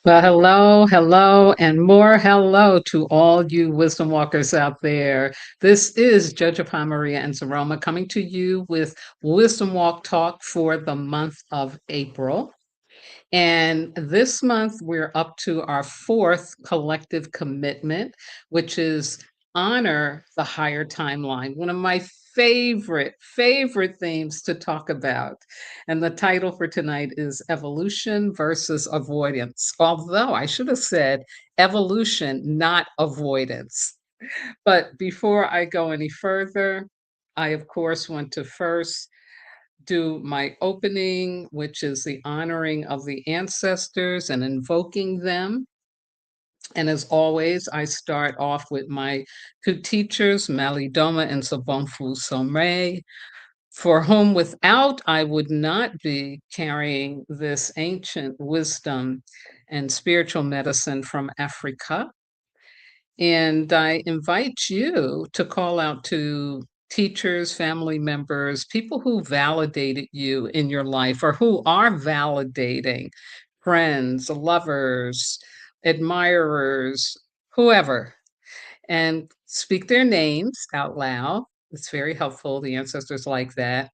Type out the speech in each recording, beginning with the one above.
Well, hello, hello, and more hello to all you wisdom walkers out there. This is Jojo Maria and Zaroma coming to you with Wisdom Walk Talk for the month of April. And this month, we're up to our fourth collective commitment, which is honor the higher timeline. One of my favorite themes to talk about. And the title for tonight is Evolution versus Avoidance. Although I should have said evolution, not avoidance. But before I go any further, I, of course, want to first do my opening, which is the honoring of the ancestors and invoking them. And as always, I start off with my two teachers, Malidoma and Sobonfu Somre, for whom without I would not be carrying this ancient wisdom and spiritual medicine from Africa. And I invite you to call out to teachers, family members, people who validated you in your life or who are validating friends, lovers, admirers, whoever, and speak their names out loud. It's very helpful. The ancestors like that.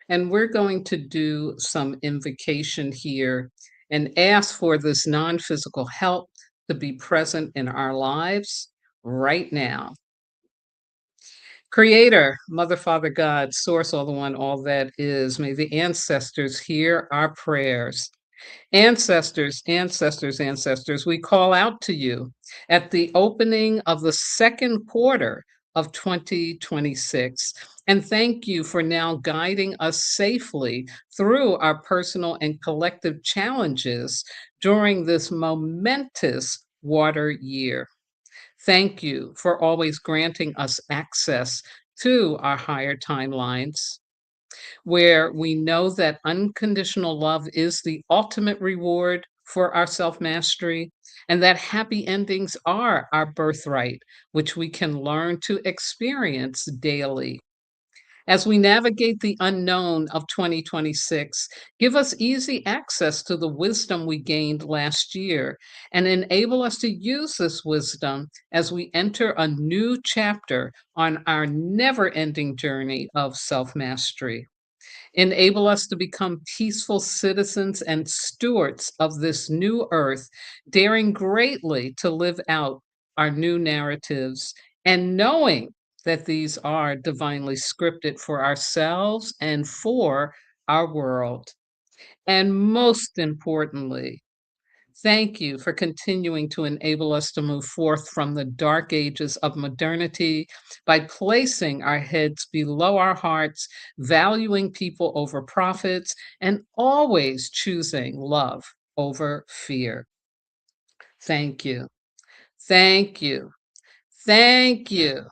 And we're going to do some invocation here and ask for this non physical help to be present in our lives right now. Creator, Mother, Father, God, Source, all the one, all that is, may the ancestors hear our prayers. Ancestors, ancestors, ancestors, we call out to you at the opening of the second quarter of 2026. And thank you for now guiding us safely through our personal and collective challenges during this momentous water year. Thank you for always granting us access to our higher timelines where we know that unconditional love is the ultimate reward for our self mastery, and that happy endings are our birthright, which we can learn to experience daily. As we navigate the unknown of 2026, give us easy access to the wisdom we gained last year and enable us to use this wisdom as we enter a new chapter on our never ending journey of self mastery. Enable us to become peaceful citizens and stewards of this new earth, daring greatly to live out our new narratives and knowing that these are divinely scripted for ourselves and for our world. And most importantly, thank you for continuing to enable us to move forth from the dark ages of modernity by placing our heads below our hearts, valuing people over profits, and always choosing love over fear. Thank you. Thank you. Thank you.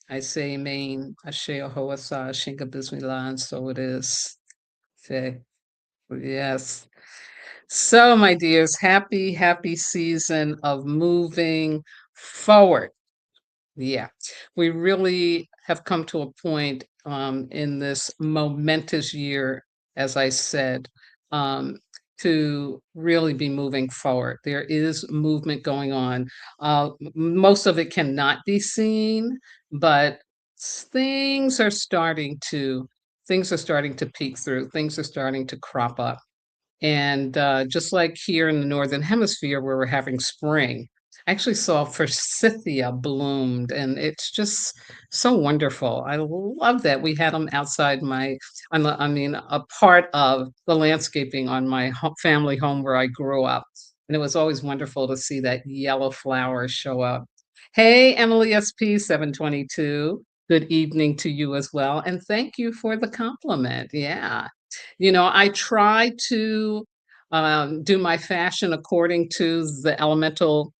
I say amen. Ashe Ahoasa, Shinga Bismillah, and so it is. Say, yes. So, my dears, happy season of moving forward. Yeah, we really have come to a point in this momentous year, as I said, um, to really be moving forward. There is movement going on. Most of it cannot be seen, but things are starting to things are starting to peek through. Things are starting to crop up. And just like here in the Northern Hemisphere where we're having spring, I actually saw forsythia bloomed, and it's just so wonderful. I love that. We had them outside I mean, a part of the landscaping on my family home where I grew up. And it was always wonderful to see that yellow flower show up. Hey, Emily SP 722. Good evening to you as well. And thank you for the compliment. Yeah. I try to do my fashion according to the elemental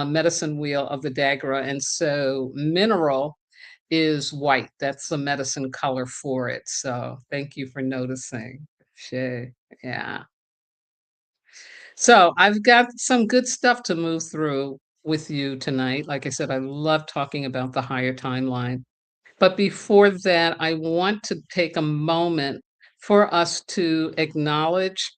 medicine wheel of the Dagara. And so mineral is white. That's the medicine color for it. So thank you for noticing. Shay. Yeah. So I've got some good stuff to move through with you tonight. Like I said, I love talking about the higher timeline. But before that, I want to take a moment for us to acknowledge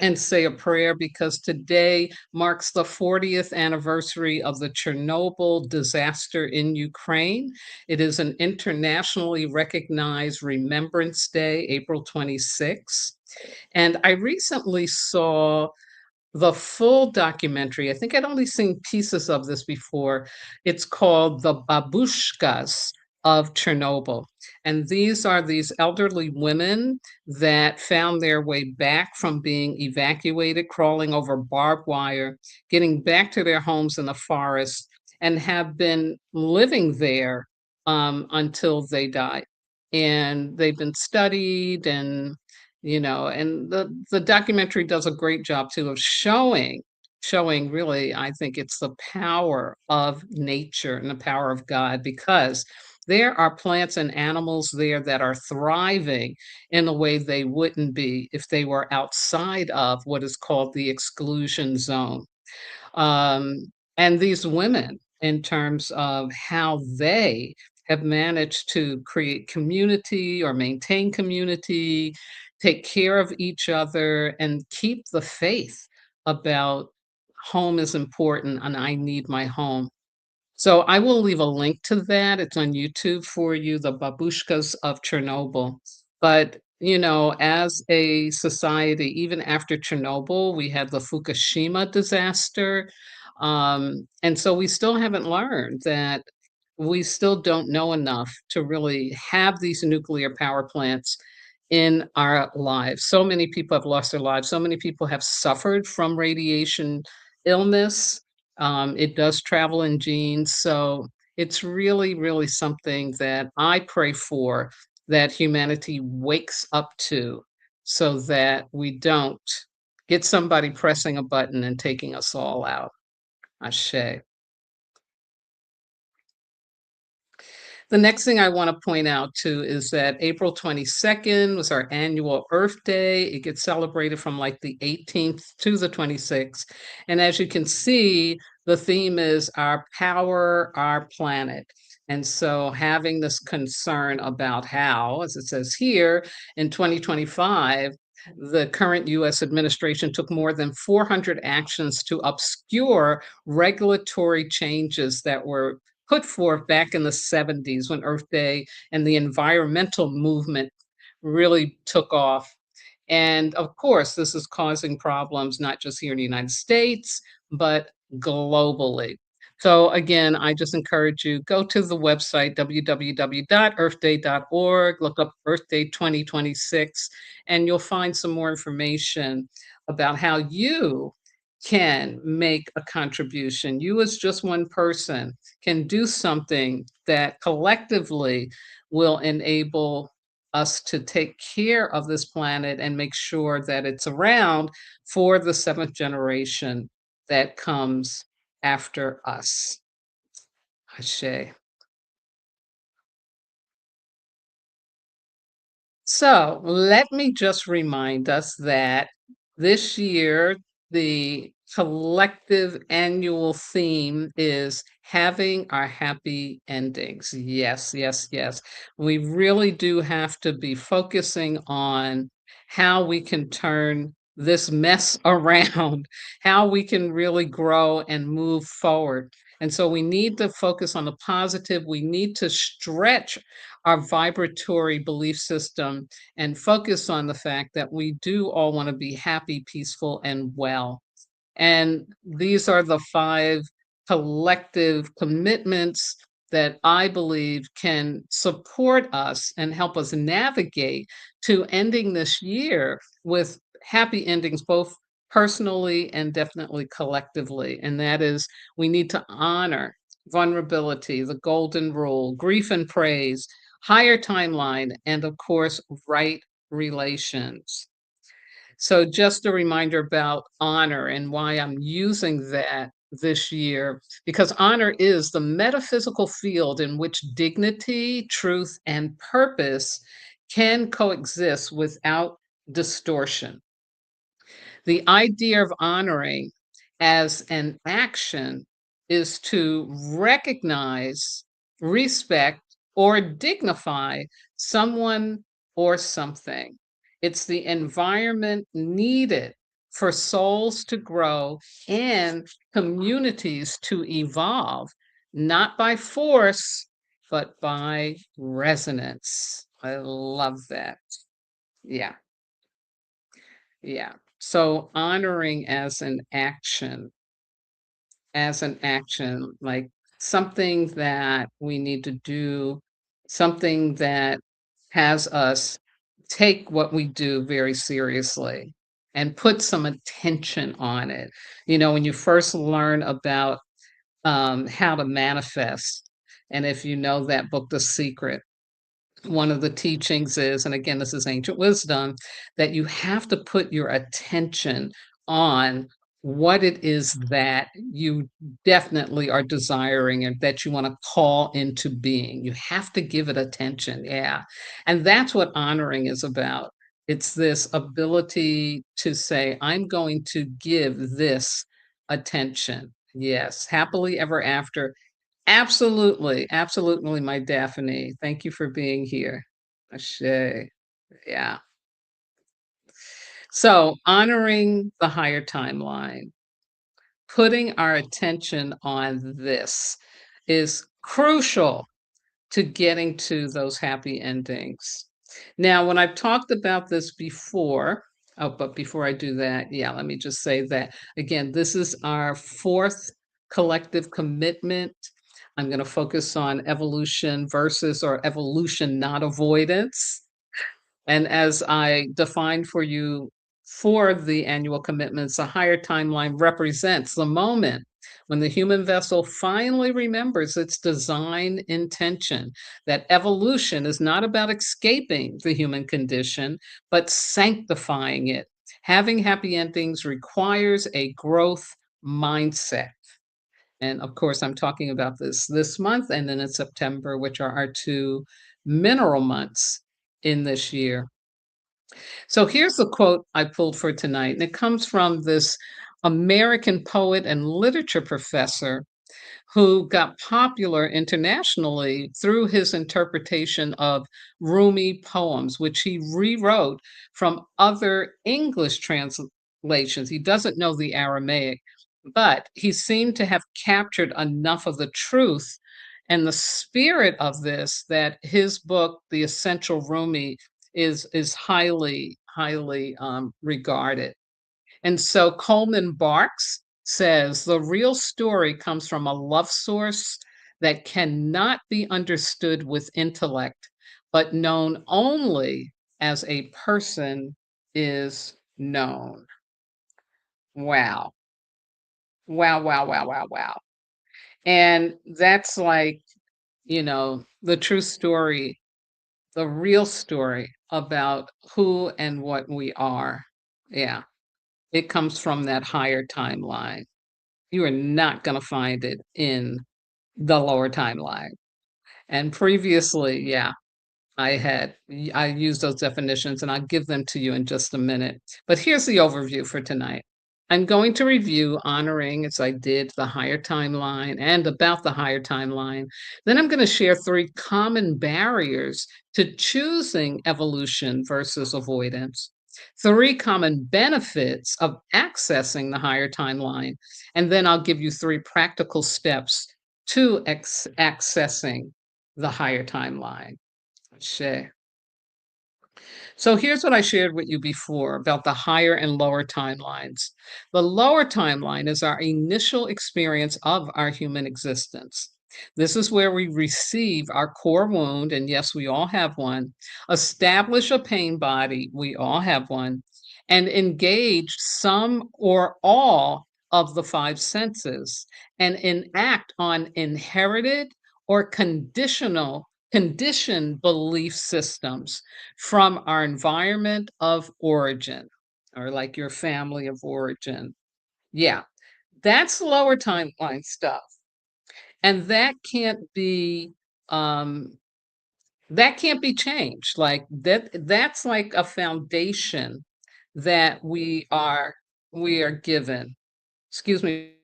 and say a prayer because today marks the 40th anniversary of the Chernobyl disaster in Ukraine. It is an internationally recognized Remembrance Day, April 26th. And I recently saw the full documentary. I think I'd only seen pieces of this before. It's called The Babushkas of Chernobyl. And these are these elderly women that found their way back from being evacuated, crawling over barbed wire, getting back to their homes in the forest, and have been living there until they died. And they've been studied and the documentary does a great job too of showing really, I think it's the power of nature and the power of God, because there are plants and animals there that are thriving in a way they wouldn't be if they were outside of what is called the exclusion zone. And these women, in terms of how they have managed to create community or maintain community, take care of each other, and keep the faith about home is important and I need my home. So I will leave a link to that. It's on YouTube for you, the Babushkas of Chernobyl. But, as a society, even after Chernobyl, we had the Fukushima disaster. And so we still haven't learned that we still don't know enough to really have these nuclear power plants in our lives. So many people have lost their lives. So many people have suffered from radiation illness. It does travel in genes. So it's really, really something that I pray for that humanity wakes up to so that we don't get somebody pressing a button and taking us all out. Ashe. The next thing I want to point out too is that April 22nd was our annual Earth Day. It gets celebrated from like the 18th to the 26th. And as you can see, the theme is our power, our planet. And so having this concern about how, as it says here, in 2025, the current US administration took more than 400 actions to obscure regulatory changes that were put forth back in the 70s when Earth Day and the environmental movement really took off. And of course, this is causing problems not just here in the United States, but globally. So again, I just encourage you go to the website www.earthday.org, look up Earth Day 2026, and you'll find some more information about how you can make a contribution. You as just one person can do something that collectively will enable us to take care of this planet and make sure that it's around for the seventh generation that comes after us. Ashe. So let me just remind us that this year, the collective annual theme is having our happy endings. Yes, yes, yes. We really do have to be focusing on how we can turn this mess around, how we can really grow and move forward. And so we need to focus on the positive. We need to stretch our vibratory belief system and focus on the fact that we do all want to be happy, peaceful, and well. And these are the five collective commitments that I believe can support us and help us navigate to ending this year with happy endings, both personally and definitely collectively. And that is, we need to honor vulnerability, the golden rule, grief and praise, higher timeline, and of course, right relations. So just a reminder about honor and why I'm using that this year, because honor is the metaphysical field in which dignity, truth, and purpose can coexist without distortion. The idea of honoring as an action is to recognize, respect, or dignify someone or something. It's the environment needed for souls to grow and communities to evolve, not by force, but by resonance. I love that. Yeah, yeah. So honoring as an action, like something that we need to do, something that has us take what we do very seriously and put some attention on it. You know, when you first learn about how to manifest, and if you know that book, The Secret, one of the teachings is, and again, this is ancient wisdom, that you have to put your attention on what it is that you definitely are desiring and that you want to call into being. You have to give it attention. Yeah. And that's what honoring is about. It's this ability to say, I'm going to give this attention. Yes. Happily ever after. Absolutely, absolutely, my Daphne. Thank you for being here. Ashe. Yeah. So, honoring the higher timeline, putting our attention on this is crucial to getting to those happy endings. Now, when I've talked about this before, oh, but before I do that, yeah, let me just say that again, this is our fourth collective commitment. I'm going to focus on evolution versus or evolution, not avoidance. And as I defined for you for the annual commitments, a higher timeline represents the moment when the human vessel finally remembers its design intention, that evolution is not about escaping the human condition, but sanctifying it. Having happy endings requires a growth mindset. And of course, I'm talking about this month and then in September, which are our two mineral months in this year. So here's the quote I pulled for tonight, and it comes from this American poet and literature professor who got popular internationally through his interpretation of Rumi poems, which he rewrote from other English translations. He doesn't know the Aramaic, but he seemed to have captured enough of the truth and the spirit of this that his book, The Essential Rumi, is highly regarded. And so Coleman Barks says the real story comes from a love source that cannot be understood with intellect, but known only as a person is known. Wow. Wow, wow, wow, wow, wow. And that's like, the true story, the real story about who and what we are. Yeah. It comes from that higher timeline. You are not gonna find it in the lower timeline. And previously, yeah, I used those definitions, and I'll give them to you in just a minute. But here's the overview for tonight. I'm going to review honoring as I did the higher timeline and about the higher timeline. Then I'm going to share three common barriers to choosing evolution versus avoidance, three common benefits of accessing the higher timeline, and then I'll give you three practical steps to accessing the higher timeline. Sure. So here's what I shared with you before about the higher and lower timelines. The lower timeline is our initial experience of our human existence. This is where we receive our core wound, and yes, we all have one, establish a pain body, we all have one, and engage some or all of the five senses and enact on inherited or conditioned belief systems from our environment of origin or like your family of origin. Yeah, that's lower timeline stuff. And um that can't be changed. Like that's like a foundation that we are given. Excuse me.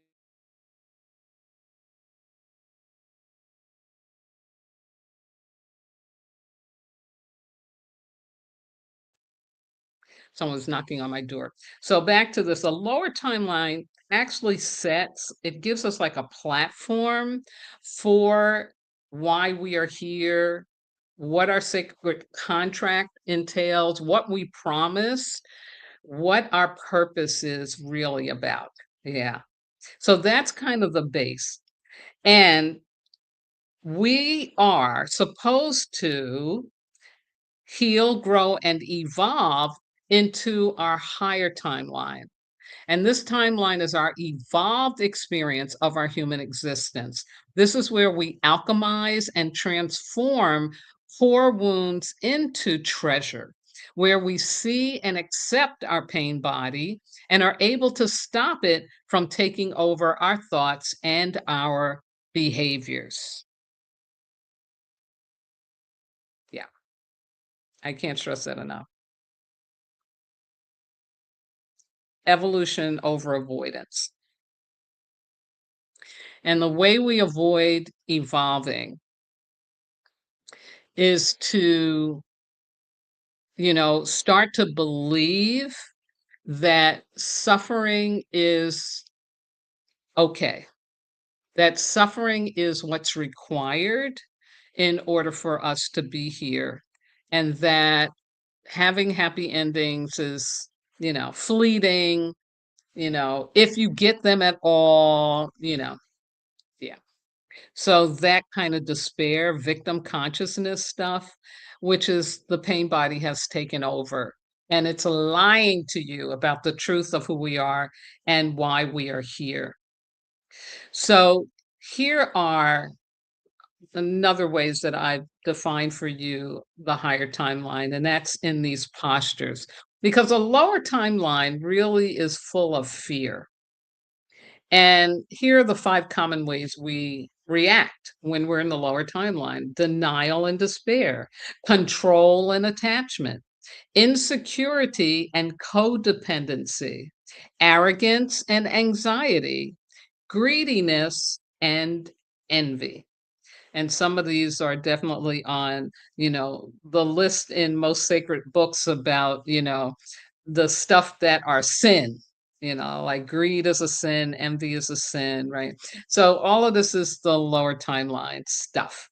Someone's knocking on my door. So back to this, a lower timeline actually sets it gives us like a platform for why we are here, what our sacred contract entails, what we promise, what our purpose is really about. Yeah. So that's kind of the base. And we are supposed to heal, grow, and evolve into our higher timeline. And this timeline is our evolved experience of our human existence. This is where we alchemize and transform core wounds into treasure, where we see and accept our pain body and are able to stop it from taking over our thoughts and our behaviors. Yeah, I can't stress that enough. Evolution over avoidance. And the way we avoid evolving is to, start to believe that suffering is okay, that suffering is what's required in order for us to be here, and that having happy endings is, fleeting, if you get them at all, yeah. So that kind of despair, victim consciousness stuff, which is the pain body has taken over. And it's lying to you about the truth of who we are and why we are here. So here are another ways that I've defined for you the higher timeline, and that's in these postures. Because a lower timeline really is full of fear. And here are the 5 common ways we react when we're in the lower timeline: denial and despair, control and attachment, insecurity and codependency, arrogance and anxiety, greediness and envy. And some of these are definitely on, the list in most sacred books about, the stuff that are sin, like greed is a sin, envy is a sin, right? So all of this is the lower timeline stuff.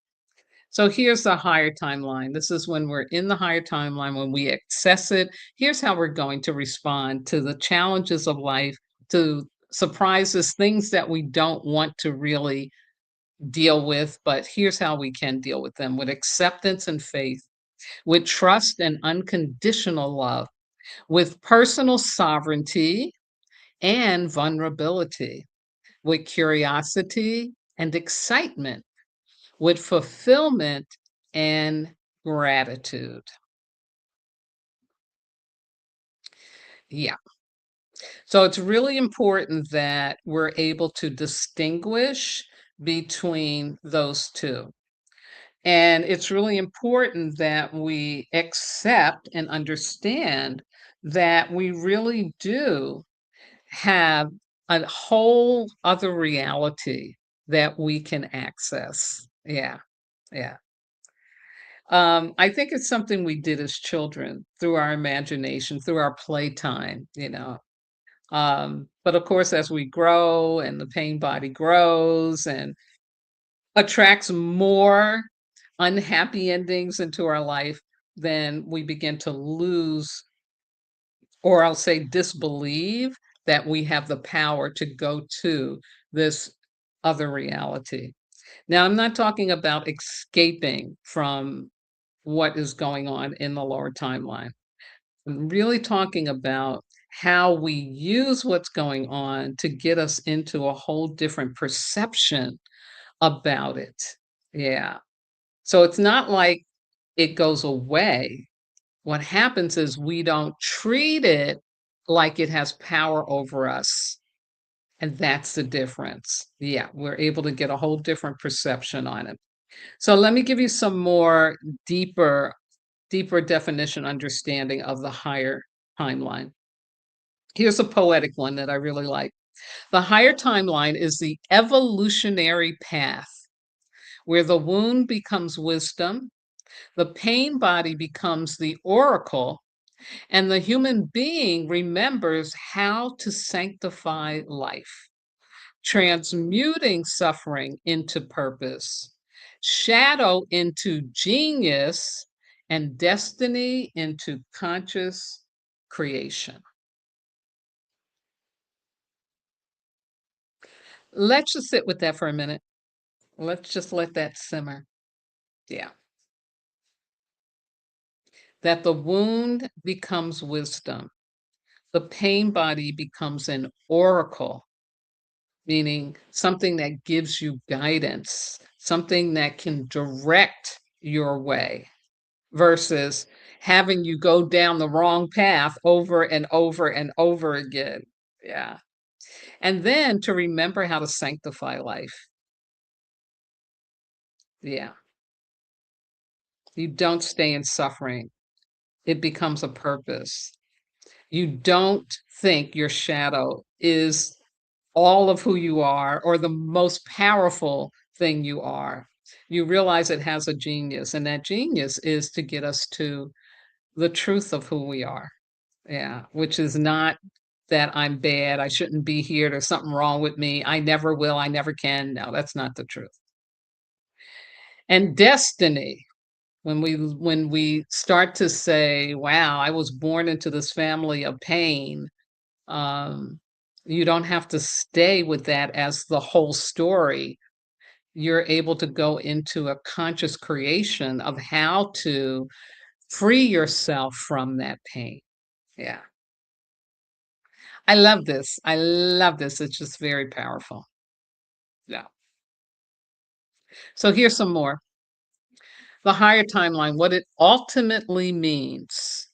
So here's the higher timeline. This is when we're in the higher timeline, when we access it. Here's how we're going to respond to the challenges of life, to surprises, things that we don't want to really deal with, but here's how we can deal with them: with acceptance and faith, with trust and unconditional love, with personal sovereignty and vulnerability, with curiosity and excitement, with fulfillment and gratitude. Yeah. So it's really important that we're able to distinguish between those two. And it's really important that we accept and understand that we really do have a whole other reality that we can access. Yeah, yeah. I think it's something we did as children through our imagination, through our playtime, but of course, as we grow and the pain body grows and attracts more unhappy endings into our life, then we begin to lose, or I'll say disbelieve, that we have the power to go to this other reality. Now, I'm not talking about escaping from what is going on in the lower timeline. I'm really talking about how we use what's going on to get us into a whole different perception about it. Yeah. So it's not like it goes away. What happens is we don't treat it like it has power over us. And that's the difference. Yeah, we're able to get a whole different perception on it. So let me give you some more deeper definition understanding of the higher timeline. Here's a poetic one that I really like. The higher timeline is the evolutionary path where the wound becomes wisdom, the pain body becomes the oracle, And the human being remembers how to sanctify life, transmuting suffering into purpose, shadow into genius, and destiny into conscious creation. Let's just sit with that for a minute. Let's just let that simmer. Yeah. That the wound becomes wisdom. The pain body becomes an oracle, meaning something that gives you guidance, something that can direct your way versus having you go down the wrong path over and over and over again. Yeah. And then to remember how to sanctify life. Yeah. You don't stay in suffering, it becomes a purpose. You don't think your shadow is all of who you are or the most powerful thing you are. You realize it has a genius, and that genius is to get us to the truth of who we are. Yeah, which is not that I'm bad, I shouldn't be here, there's something wrong with me, I never will, I never can. No, that's not the truth. And destiny, when we start to say, "Wow, I was born into this family of pain," um, you don't have to stay with that as the whole story. You're able to go into a conscious creation of how to free yourself from that pain. Yeah. I love this. I love this. It's just very powerful. Yeah. So here's some more. The higher timeline, what it ultimately means.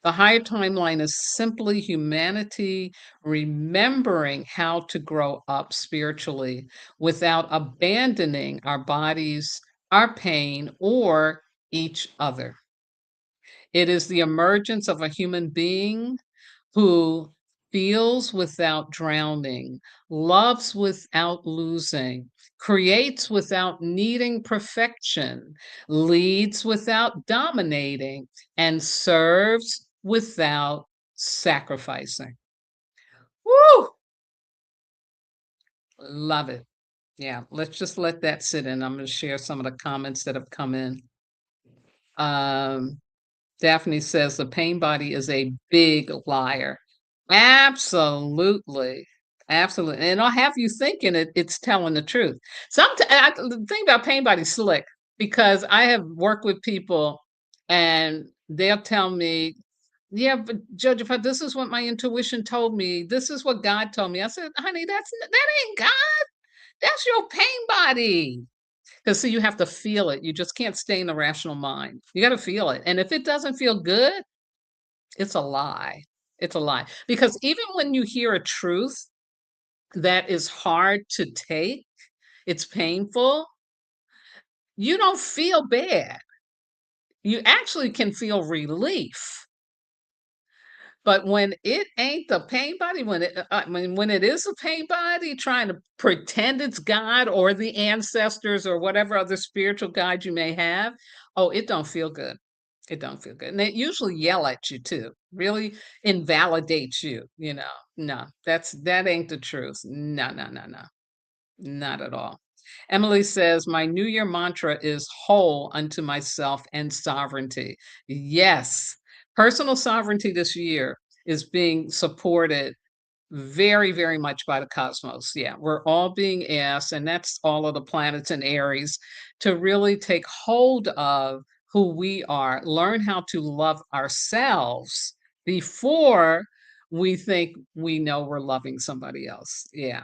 The higher timeline is simply humanity remembering how to grow up spiritually without abandoning our bodies, our pain, or each other. It is the emergence of a human being who feels without drowning, loves without losing, creates without needing perfection, leads without dominating, and serves without sacrificing. Woo! Love it. Yeah, let's just let that sit in. I'm going to share some of the comments that have come in. Um, Daphne says the pain body is a big liar. Absolutely. Absolutely. And I'll have you thinking it's telling the truth. The thing about pain body slick because I have worked with people and they'll tell me, yeah, but Judge, if this is what my intuition told me, this is what God told me. I said, honey, that ain't God. That's your pain body. Because see, you have to feel it. You just can't stay in the rational mind. You got to feel it. And if it doesn't feel good, it's a lie. It's a lie. Because even when you hear a truth that is hard to take, it's painful, you don't feel bad. You actually can feel relief. But when it ain't the pain body, when it is a pain body trying to pretend it's God or the ancestors or whatever other spiritual guide you may have, oh, it don't feel good. It don't feel good. And they usually yell at you too, really invalidates you, you know. No, that ain't the truth. No, no, no, no. Not at all. Emily says, my New Year mantra is whole unto myself and sovereignty. Yes, personal sovereignty this year is being supported very, very much by the cosmos. Yeah, we're all being asked, and that's all of the planets in Aries, to really take hold of who we are, learn how to love ourselves before we think we know we're loving somebody else. Yeah.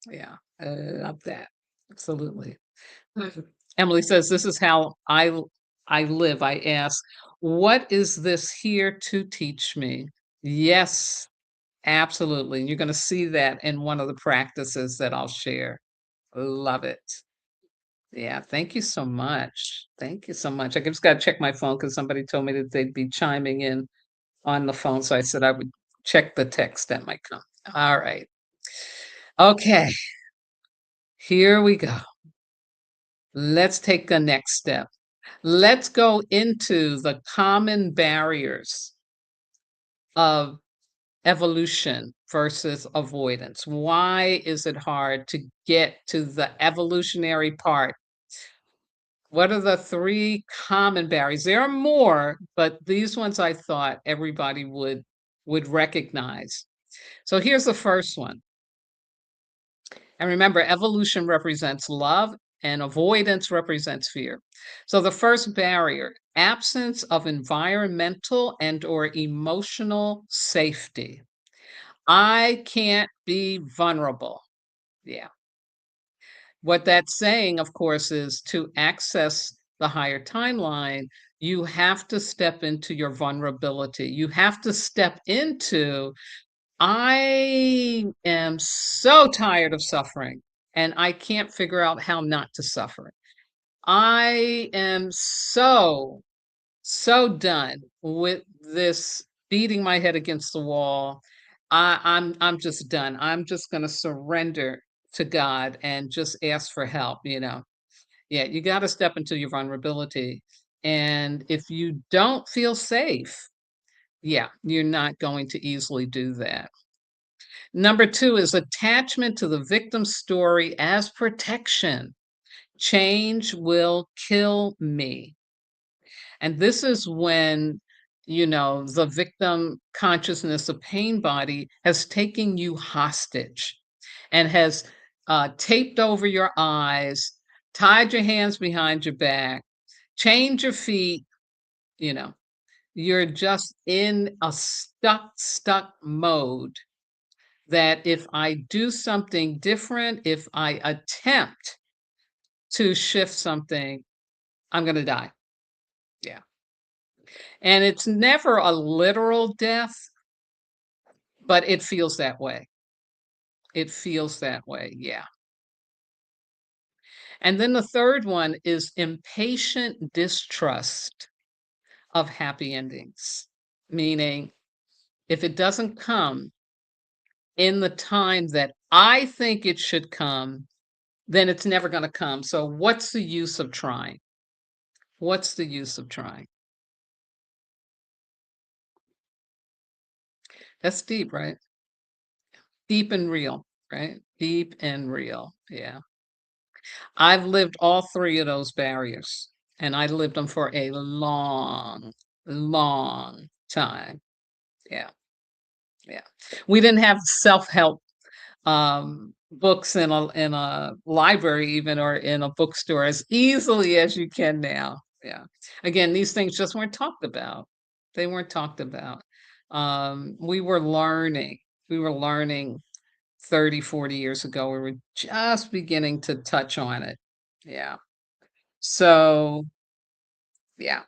Yeah, I love that. Absolutely. Mhm. Emily says, "This is how I live." I ask, "What is this here to teach me?" Yes, absolutely. You're gonna see that in one of the practices that I'll share. Love it. Yeah, thank you so much. Thank you so much. I just gotta check my phone because somebody told me that they'd be chiming in on the phone, so I said I would check the text that might come. All right. Okay, here we go. Let's take the next step. Let's go into the common barriers of evolution versus avoidance. Why is it hard to get to the evolutionary part? What are the 3 common barriers? There are more, but these ones I thought everybody would recognize. So here's the first one. And remember, evolution represents love and avoidance represents fear. So the first barrier, absence of environmental and or emotional safety. I can't be vulnerable. Yeah. What that's saying, of course, is to access the higher timeline, you have to step into your vulnerability. You have to step into, I am so tired of suffering and I can't figure out how not to suffer. I am so done with this beating my head against the wall. I'm just done. I'm just gonna surrender to God and just ask for help, you know. Yeah, you gotta step into your vulnerability. And if you don't feel safe, yeah, you're not going to easily do that. Number 2 is attachment to the victim's story as protection. Change will kill me. And this is when, you know, the victim consciousness, the pain body has taken you hostage and has taped over your eyes, tied your hands behind your back, chained your feet, you know, you're just in a stuck mode that if I do something different, if I attempt to shift something, I'm going to die. Yeah. And it's never a literal death, but it feels that way. It feels that way, yeah. And then the third one is impatient distrust of happy endings, meaning if it doesn't come in the time that I think it should come, then it's never gonna come. So what's the use of trying? What's the use of trying? That's deep, right? Deep and real, right? Deep and real, yeah. I've lived all 3 of those barriers, and I lived them for a long time. Yeah, yeah. We didn't have self-help, books in a library even or in a bookstore as easily as you can now. Yeah. Again, these things just weren't talked about. They weren't talked about. We were learning. We were learning 30, 40 years ago. We were just beginning to touch on it. Yeah. So, yeah,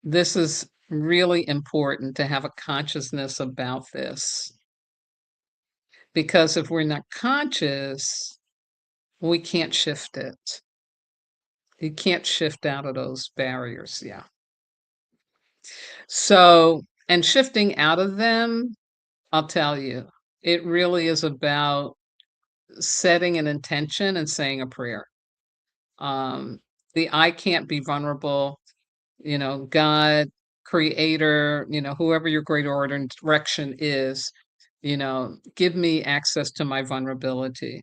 this is really important to have a consciousness about this because if we're not conscious, we can't shift it. You can't shift out of those barriers. Yeah. So, and shifting out of them, I'll tell you, it really is about setting an intention and saying a prayer. Um, the I can't be vulnerable, you know, God, creator, you know, whoever your greater order and direction is, you know, give me access to my vulnerability.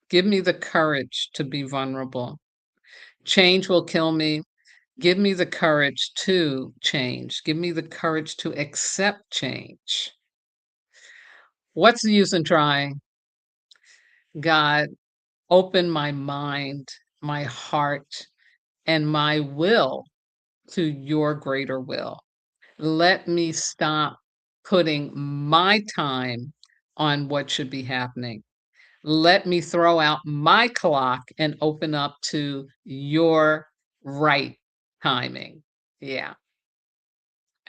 Give me the courage to be vulnerable. Change will kill me. Give me the courage to change. Give me the courage to accept change. What's the use in trying? God, open my mind, my heart, and my will to your greater will. Let me stop putting my time on what should be happening. Let me throw out my clock and open up to your right timing. Yeah,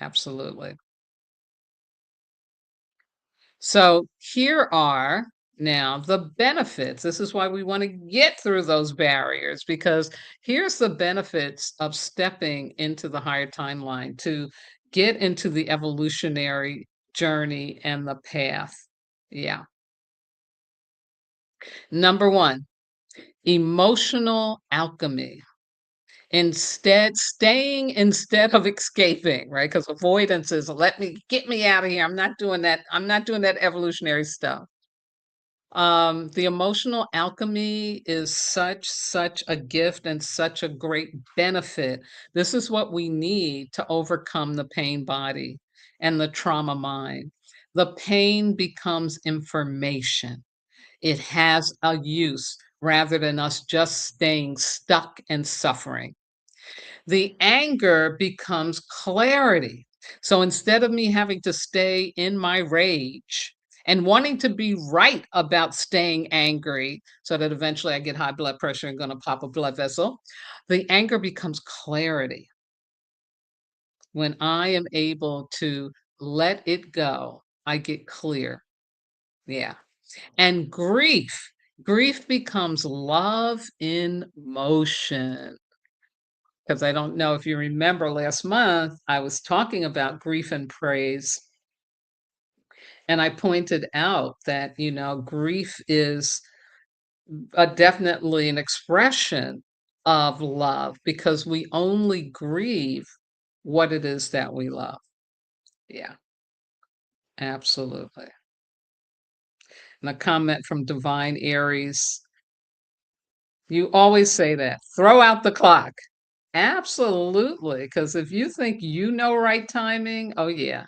absolutely. So here are now the benefits. This is why we want to get through those barriers because here's the benefits of stepping into the higher timeline to get into the evolutionary journey and the path. Yeah. Number one, Emotional alchemy. Instead of escaping, right? Because avoidance is, "Let me get me out of here. I'm not doing that evolutionary stuff." The emotional alchemy is such a gift and such a great benefit. This is what we need to overcome the pain body and the trauma mind. The pain becomes information. It has a use rather than us just staying stuck and suffering. The anger becomes clarity. So instead of me having to stay in my rage and wanting to be right about staying angry so that eventually I get high blood pressure and going to pop a blood vessel, the anger becomes clarity. When I am able to let it go, I get clear. Yeah. And grief becomes love in motion. Because I don't know if you remember last month, I was talking about grief and praise, and I pointed out that, grief is definitely an expression of love because we only grieve what it is that we love. Yeah, absolutely. And a comment from Divine Aries, you always say that, throw out the clock. Absolutely, because if you think you know right timing, oh yeah.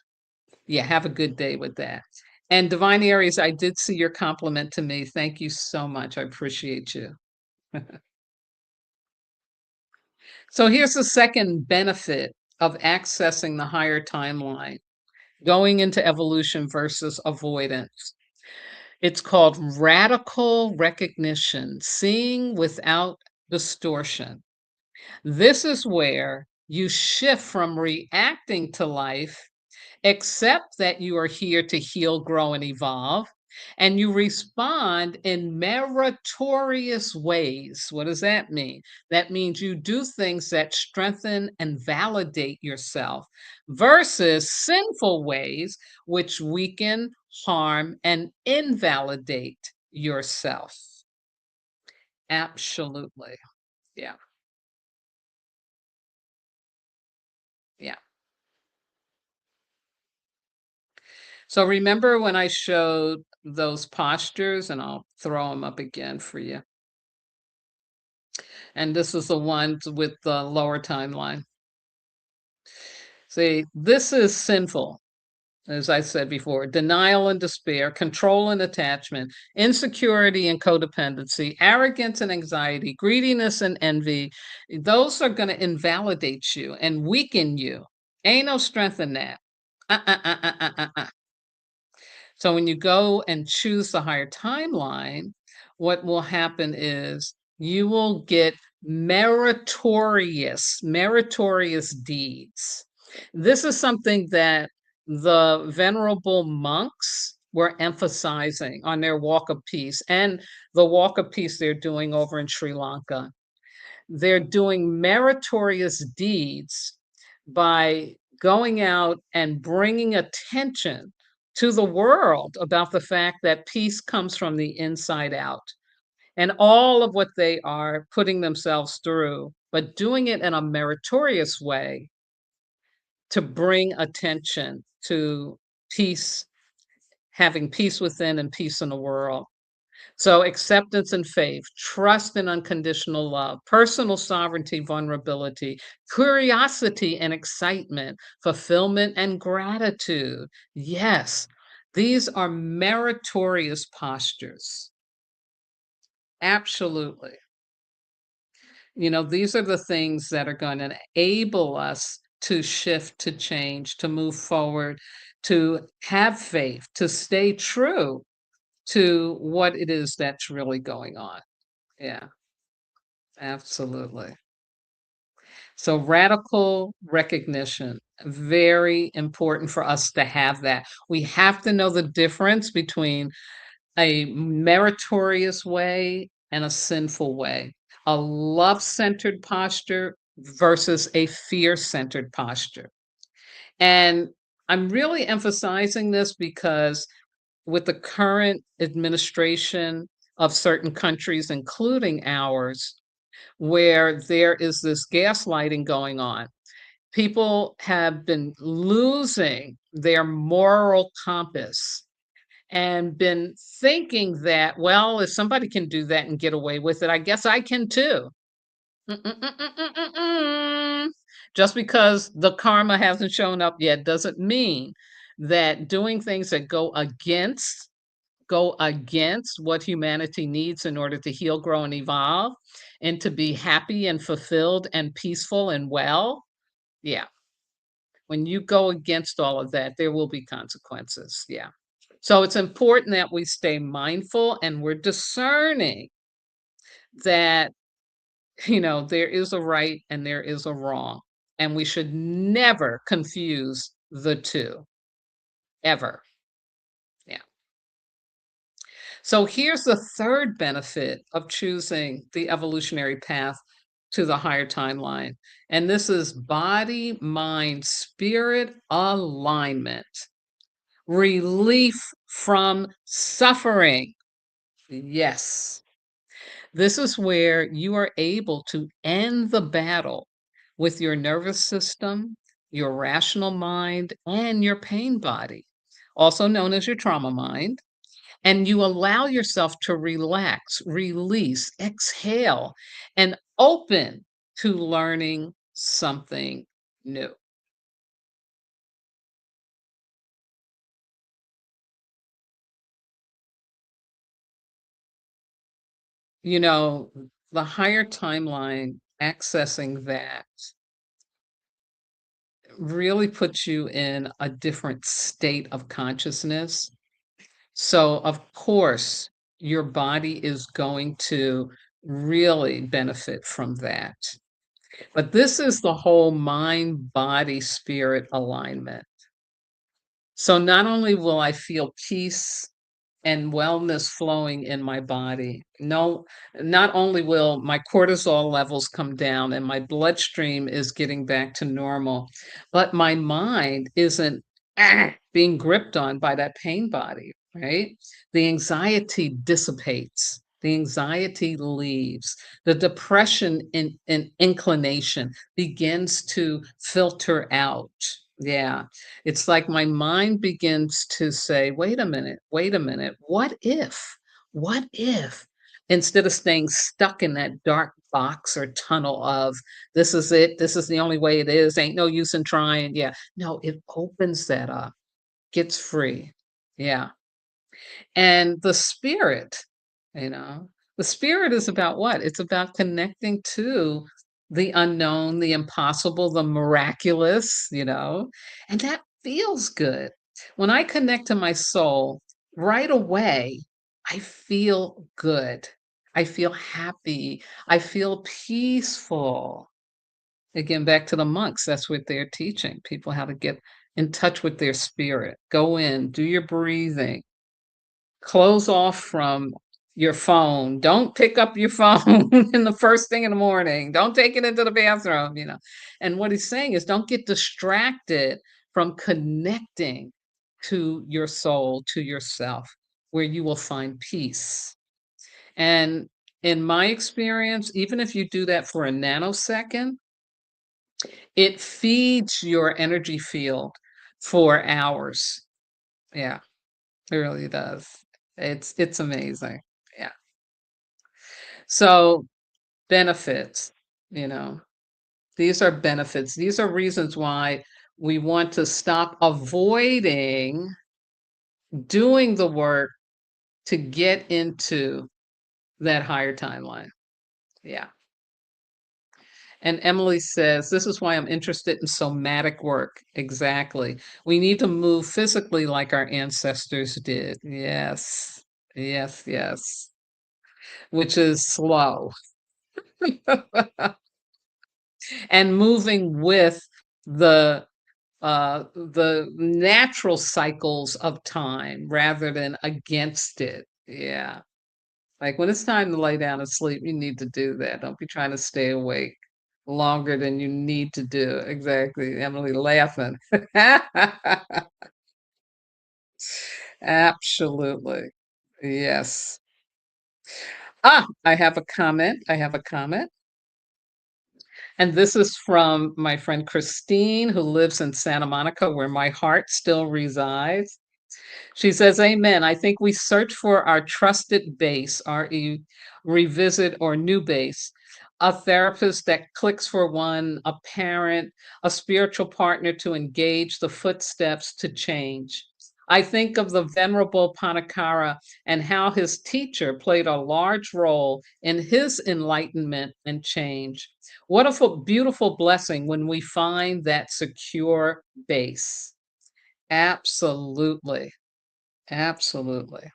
Yeah, have a good day with that. And Divine Aries, I did see your compliment to me. Thank you so much. I appreciate you. So here's the second benefit of accessing the higher timeline, going into evolution versus avoidance. It's called radical recognition, seeing without distortion. This is where you shift from reacting to life, accept that you are here to heal, grow, and evolve, and you respond in meritorious ways. What does that mean? That means you do things that strengthen and validate yourself versus sinful ways which weaken, harm, and invalidate yourself. Absolutely. Yeah. Yeah. So remember when I showed those postures, and I'll throw them up again for you. And this is the ones with the lower timeline. See, this is sinful, as I said before, denial and despair, control and attachment, insecurity and codependency, arrogance and anxiety, greediness and envy. Those are going to invalidate you and weaken you. Ain't no strength in that. Uh, uh, uh, uh, uh, uh, uh. So when you go and choose the higher timeline, what will happen is you will get meritorious deeds. This is something that the venerable monks were emphasizing on their walk of peace and the walk of peace they're doing over in Sri Lanka. They're doing meritorious deeds by going out and bringing attention to the world about the fact that peace comes from the inside out and all of what they are putting themselves through, but doing it in a meritorious way to bring attention to peace, having peace within and peace in the world. So, acceptance and faith, trust and unconditional love, personal sovereignty, vulnerability, curiosity and excitement, fulfillment and gratitude. Yes, these are meritorious postures. Absolutely. These are the things that are going to enable us to shift, to change, to move forward, to have faith, to stay true to what it is that's really going on. Yeah. Absolutely. So radical recognition, very important for us to have that. We have to know the difference between a meritorious way and a sinful way, a love-centered posture versus a fear-centered posture. And I'm really emphasizing this because with the current administration, of certain countries, including ours, where there is this gaslighting going on. People have been losing their moral compass and been thinking that, well, if somebody can do that and get away with it, I guess I can too. Mm-mm-mm-mm-mm-mm. Just because the karma hasn't shown up yet doesn't mean that doing things that go against what humanity needs in order to heal, grow, and evolve, and to be happy and fulfilled and peaceful and well. Yeah, when you go against all of that, there will be consequences. Yeah. So it's important that we stay mindful and we're discerning that, there is a right and there is a wrong. And we should never confuse the two, ever. Yeah. So here's the third benefit of choosing the evolutionary path to the higher timeline. And this is body, mind, spirit alignment, relief from suffering. Yes. This is where you are able to end the battle with your nervous system, your rational mind, and your pain body, also known as your trauma mind. And you allow yourself to relax, release, exhale, and open to learning something new. You know, the higher timeline, accessing that really puts you in a different state of consciousness. So, of course, your body is going to really benefit from that. But this is the whole mind, body, spirit alignment. So, not only will I feel peace and wellness flowing in my body. No, not only will my cortisol levels come down and my bloodstream is getting back to normal, but my mind isn't being gripped on by that pain body, right? The anxiety dissipates. The anxiety leaves. The depression in inclination begins to filter out. Yeah. It's like my mind begins to say, wait a minute, what if? What if? Instead of staying stuck in that dark box or tunnel of this is it, this is the only way it is, ain't no use in trying. Yeah. No, it opens that up, gets free. Yeah. And you know, the spirit is about what? It's about connecting to the unknown, the impossible, the miraculous, and that feels good. When I connect to my soul, right away, I feel good. I feel happy. I feel peaceful. Again, back to the monks, that's what they're teaching people how to get in touch with their spirit. Go in, do your breathing, close off from your phone. Don't pick up your phone in the first thing in the morning. Don't take it into the bathroom. And what he's saying is don't get distracted from connecting to your soul, to yourself, where you will find peace. And in my experience, even if you do that for a nanosecond, it feeds your energy field for hours. Yeah, it really does. It's amazing. Yeah. So, benefits, you know, these are benefits. These are reasons why we want to stop avoiding doing the work to get into that higher timeline. Yeah. And Emily says, this is why I'm interested in somatic work. Exactly. We need to move physically like our ancestors did. Yes. Yes, yes. Which is slow. And moving with the the natural cycles of time rather than against it. Yeah. Like when it's time to lay down and sleep, you need to do that. Don't be trying to stay awake longer than you need to do. Exactly. Emily laughing. Absolutely. Yes. I have a comment. I have a comment. And this is from my friend Christine, who lives in Santa Monica, where my heart still resides. She says, "Amen. I think we search for our trusted base, revisit or new base, a therapist that clicks for one, a parent, a spiritual partner to engage the footsteps to change. I think of the venerable Panakara and how his teacher played a large role in his enlightenment and change. What a beautiful blessing when we find that secure base." Absolutely. Absolutely.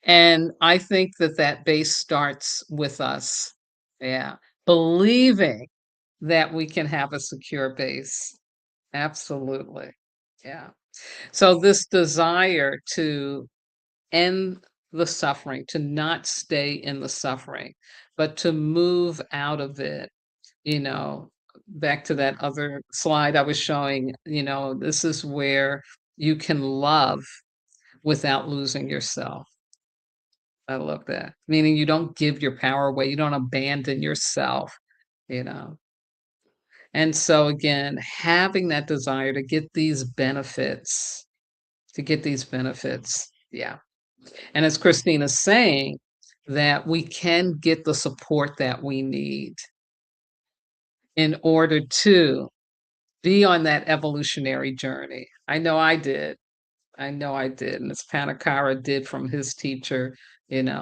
And I think that that base starts with us. Yeah. Believing that we can have a secure base. Absolutely. Yeah. So this desire to end the suffering, to not stay in the suffering, but to move out of it, you know, back to that other slide I was showing, this is where you can love without losing yourself. I love that. Meaning you don't give your power away, you don't abandon yourself, you know? And so again, having that desire to get these benefits, yeah. And as Christine is saying, that we can get the support that we need in order to be on that evolutionary journey. I know I did. I know I did, and as Panakara did from his teacher,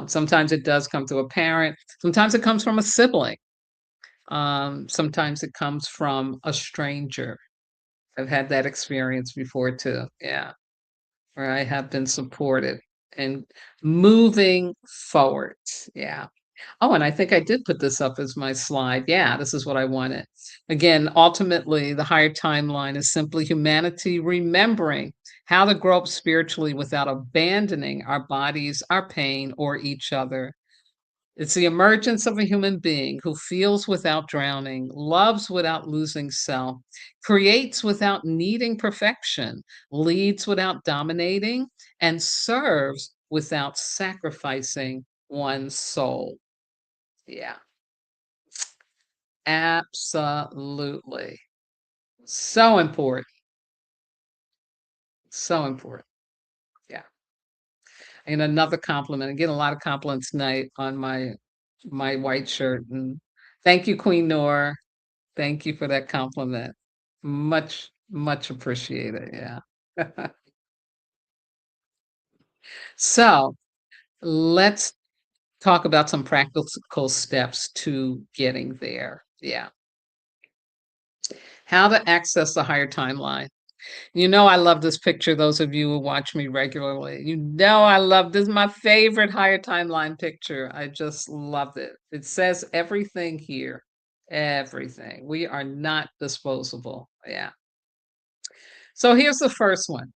sometimes it does come through a parent, sometimes it comes from a sibling, sometimes it comes from a stranger. I've had that experience before too, yeah, where I have been supported and moving forward, yeah. Oh, and I think I did put this up as my slide. Yeah, this is what I wanted. Again, ultimately, the higher timeline is simply humanity remembering how to grow up spiritually without abandoning our bodies, our pain, or each other. It's the emergence of a human being who feels without drowning, loves without losing self, creates without needing perfection, leads without dominating, and serves without sacrificing one's soul. Yeah. Absolutely. So important. So important. Yeah. And another compliment. I get a lot of compliments tonight on my white shirt. And thank you, Queen Noor. Thank you for that compliment. Much, much appreciated. Yeah. So let's talk about some practical steps to getting there. Yeah. How to access the higher timeline. I love this picture, those of you who watch me regularly. I love this is my favorite higher timeline picture. I just love it. It says everything here. Everything. We are not disposable. Yeah. So here's the first one.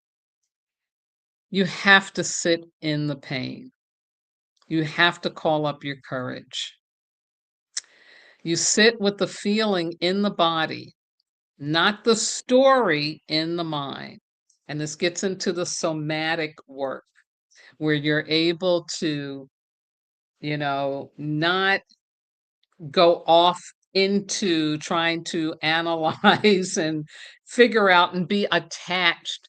You have to sit in the pain. You have to call up your courage. You sit with the feeling in the body, not the story in the mind. And this gets into the somatic work where you're able to, not go off into trying to analyze and figure out and be attached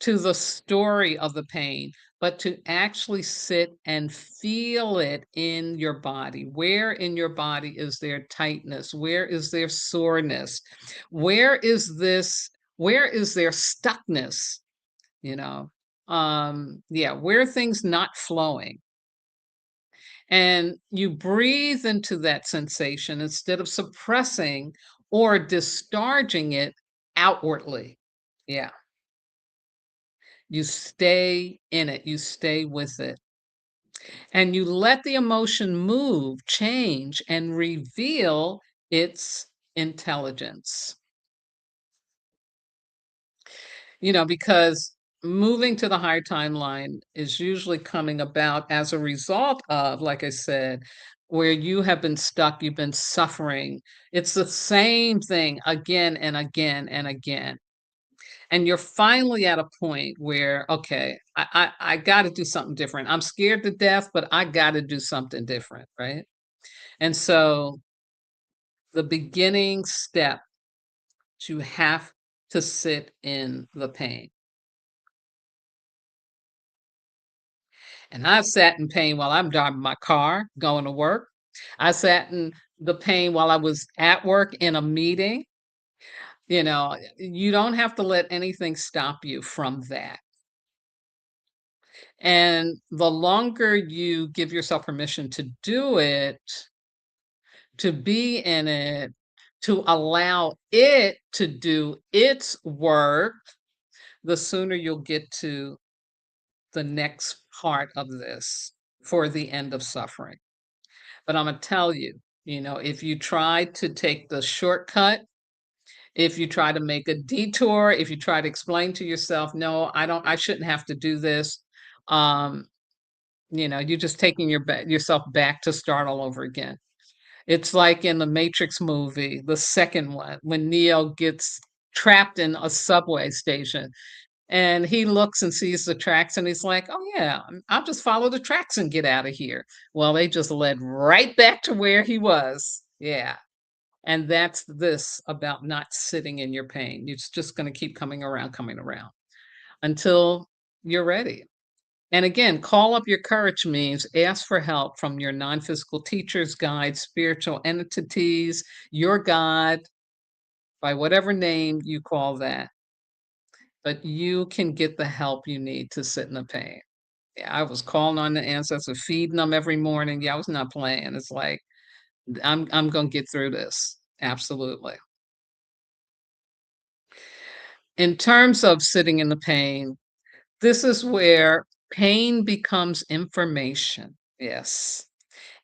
to the story of the pain, but to actually sit and feel it in your body. Where in your body is there tightness? Where is there soreness? Where is this? Where is there stuckness? You know, yeah, where are things not flowing? And you breathe into that sensation instead of suppressing or discharging it outwardly. Yeah. You stay in it, you stay with it, and you let the emotion move, change, and reveal its intelligence. Because moving to the higher timeline is usually coming about as a result of, like I said, where you have been stuck, you've been suffering. It's the same thing again and again and again. and you're finally at a point where, "Okay, I gotta do something different. I'm scared to death, but I gotta do something different," right? And so, the beginning step, you have to sit in the pain. And I've sat in pain while I'm driving my car, going to work. I sat in the pain while I was at work in a meeting. You don't have to let anything stop you from that. And the longer you give yourself permission to do it, to be in it, to allow it to do its work, the sooner you'll get to the next part of this for the end of suffering. But Imma tell you, if you try to take the shortcut, if you try to make a detour, if you try to explain to yourself, "No, I shouldn't have to do this," um, you're just taking yourself back to start all over again. It's like in the Matrix movie, the second one, when Neo gets trapped in a subway station, and he looks and sees the tracks, and he's like, "Oh, yeah, I'll just follow the tracks and get out of here." Well, they just led right back to where he was. Yeah, and that's this about not sitting in your pain. It's just gonna keep coming around until you're ready. And again, call up your courage means ask for help from your non-physical teachers, guides, spiritual entities, your God, by whatever name you call that, but you can get the help you need to sit in the pain. Yeah, I was calling on the ancestors, feeding them every morning. Yeah, I was not playing. It's like, I'm gonna get through this. Absolutely. In terms of sitting in the pain, this is where pain becomes information. Yes.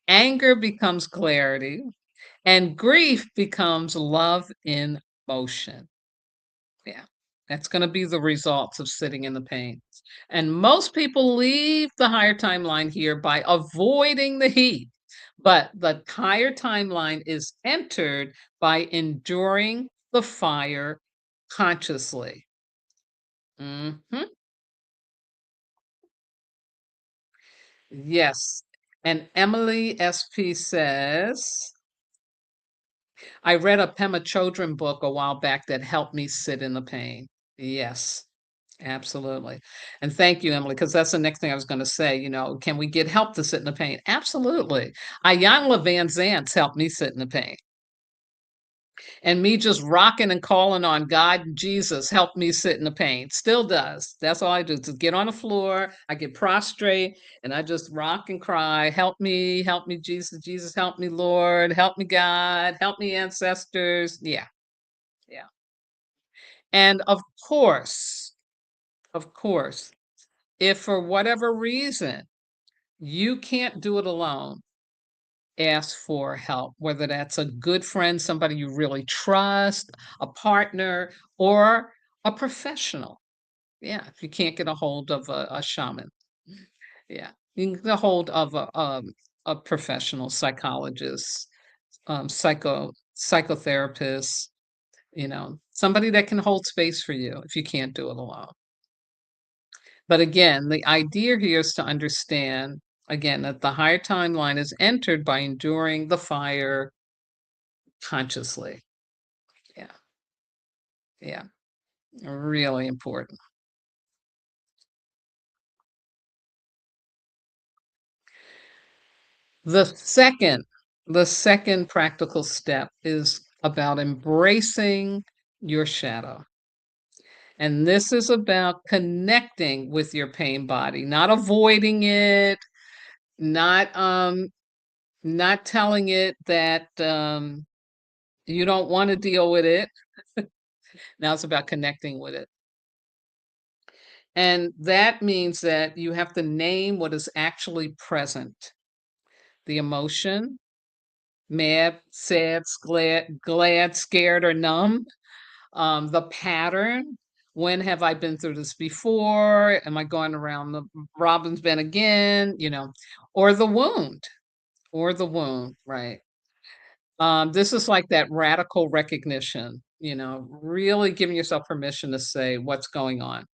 Anger becomes clarity, and grief becomes love in motion. Yeah, that's going to be the results of sitting in the pain. And most people leave the higher timeline here by avoiding the heat. But the higher timeline is entered by enduring the fire consciously. Mhm. Yes. And Emily SP says, I read a Pema Chodron book a while back that helped me sit in the pain. Yes, absolutely. And thank you, Emily, because that's the next thing I was going to say. Can we get help to sit in the pain? Absolutely. Ayanla Van Zant's helped me sit in the pain. And me just rocking and calling on God and Jesus helped me sit in the pain. Still does. That's all I do. Just get on the floor. I get prostrate and I just rock and cry. Help me, Jesus. Jesus, help me, Lord. Help me, God. Help me, ancestors. Yeah. Yeah. And of course, if for whatever reason you can't do it alone, ask for help, whether that's a good friend, somebody you really trust, a partner, or a professional. Yeah, if you can't get a hold of a shaman. Yeah, you can get a hold of a professional psychologist, psychotherapist, somebody that can hold space for you if you can't do it alone. But again, the idea here is to understand, again, that the higher timeline is entered by enduring the fire consciously. Yeah, yeah, really important. The second the second practical step is about embracing your shadow. And this is about connecting with your pain body, not avoiding it, not not telling it that you don't want to deal with it. Now it's about connecting with it. And that means that you have to name what is actually present, the emotion, mad, sad, glad, scared, or numb, the pattern. When have I been through this before? Am I going around the robin's been again? Or the wound, right? This is like that radical recognition, really giving yourself permission to say what's going on.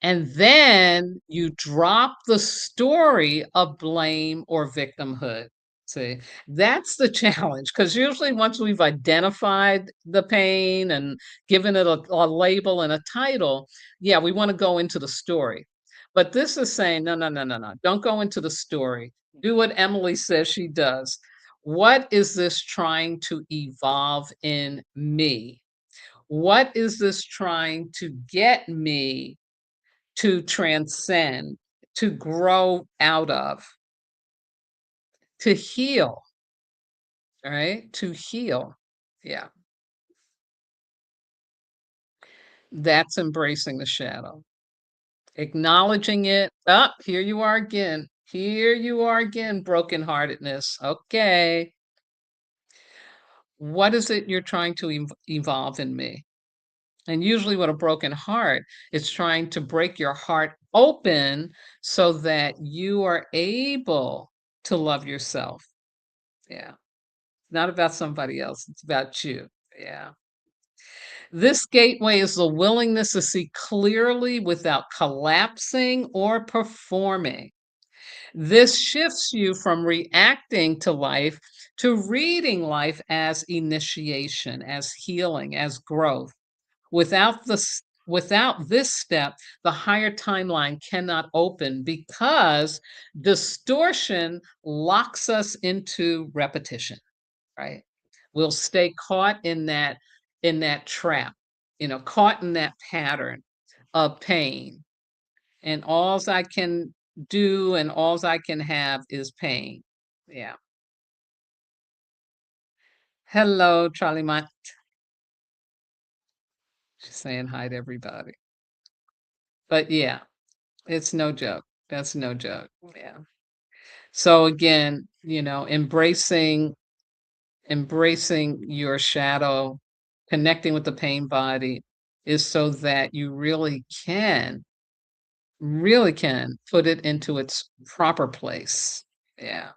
And then you drop the story of blame or victimhood. See, that's the challenge because usually once we've identified the pain and given it a label and a title, yeah, we want to go into the story. But this is saying, no, no, no, no, no, don't go into the story. Do what Emily says she does. What is this trying to evolve in me? What is this trying to get me to transcend, to grow out of, to heal, right? To heal. Yeah, that's embracing the shadow, acknowledging it. Up, here you are again. Here you are again, brokenheartedness. Okay. What is it you're trying to evolve in me? And usually, with a broken heart, it's trying to break your heart open so that you are able to love yourself. Yeah. Not about somebody else, it's about you. Yeah. This gateway is the willingness to see clearly without collapsing or performing. This shifts you from reacting to life to reading life as initiation, as healing, as growth. Without this step, the higher timeline cannot open because distortion locks us into repetition. Right? We'll stay caught in that trap, caught in that pattern of pain. And alls I can do and alls I can have is pain. Yeah. Hello, Charlie Mont. She's saying hi to everybody. But yeah, it's no joke. That's no joke. Yeah. So again, embracing your shadow, connecting with the pain body is so that you really can put it into its proper place. Yeah.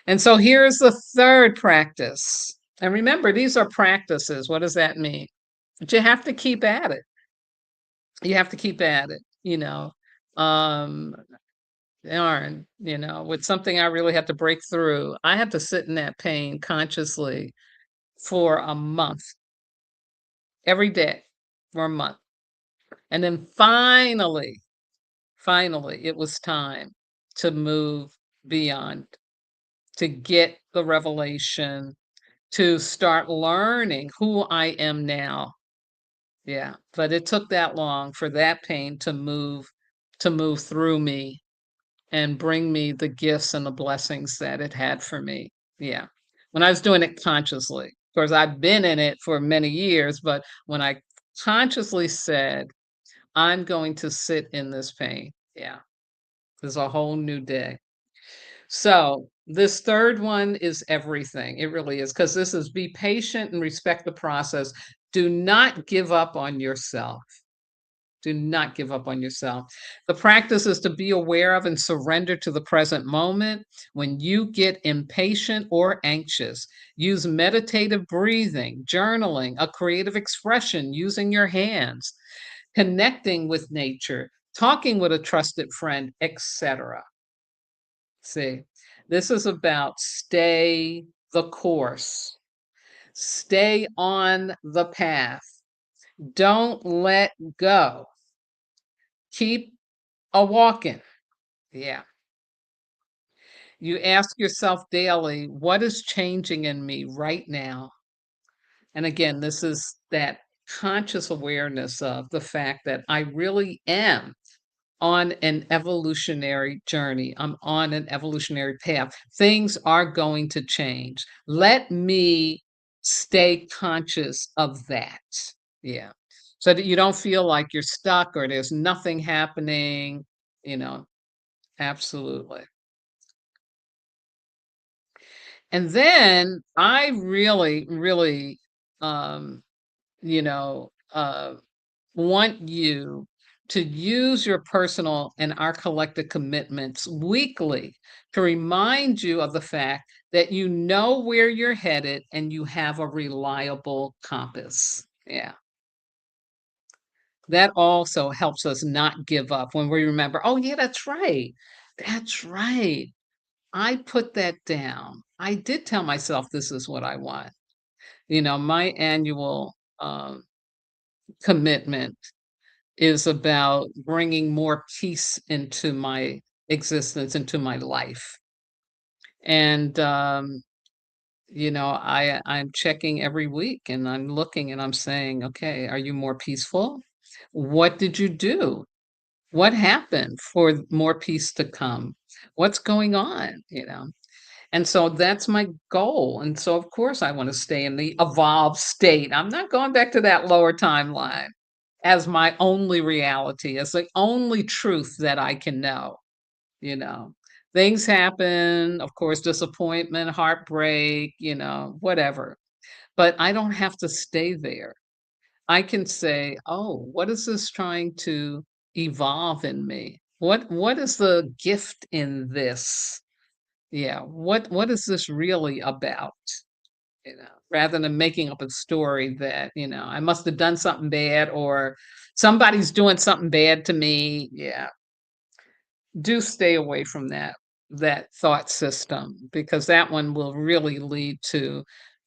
And so here's the third practice. And remember, these are practices. What does that mean? But you have to keep at it. You have to keep at it, Um, Darn, with something I really had to break through. I had to sit in that pain consciously for a month, every day for a month. And then finally, it was time to move beyond, to get the revelation, to start learning who I am now. Yeah, but it took that long for that pain to move through me and bring me the gifts and the blessings that it had for me. Yeah. When I was doing it consciously. Of course, I've been in it for many years, but when I consciously said, I'm going to sit in this pain. Yeah. There's a whole new day. So, this third one is everything. It really is, because this is be patient and respect the process. Do not give up on yourself. Do not give up on yourself. The practice is to be aware of and surrender to the present moment. When you get impatient or anxious, use meditative breathing, journaling, a creative expression using your hands, connecting with nature, talking with a trusted friend, etc. See, this is about stay the course, stay on the path, don't let go, keep a walking. Yeah. You ask yourself daily, what is changing in me right now? And again, this is that conscious awareness of the fact that I really am on an evolutionary journey. I'm on an evolutionary path. Things are going to change. Let me stay conscious of that. Yeah. So that you don't feel like you're stuck or there's nothing happening, you know. Absolutely. And then I really, really, um, you know, uh, want you to use your personal and our collective commitments weekly to remind you of the fact that you know where you're headed and you have a reliable compass. Yeah. That also helps us not give up when we remember, oh, yeah, that's right. That's right. I put that down. I did tell myself this is what I want. My annual commitment is about bringing more peace into my existence, into my life. And, I'm checking every week and I'm looking and I'm saying, okay, are you more peaceful? What did you do? What happened for more peace to come? What's going on? And so that's my goal. And so, of course, I want to stay in the evolved state. I'm not going back to that lower timeline as my only reality, as the only truth that I can know. You know, things happen, of course, disappointment, heartbreak, whatever. But I don't have to stay there. I can say, oh, what is this trying to evolve in me? What is the gift in this? Yeah, what is this really about? Rather than making up a story that, I must have done something bad or somebody's doing something bad to me. Yeah, do stay away from that thought system because that one will really lead to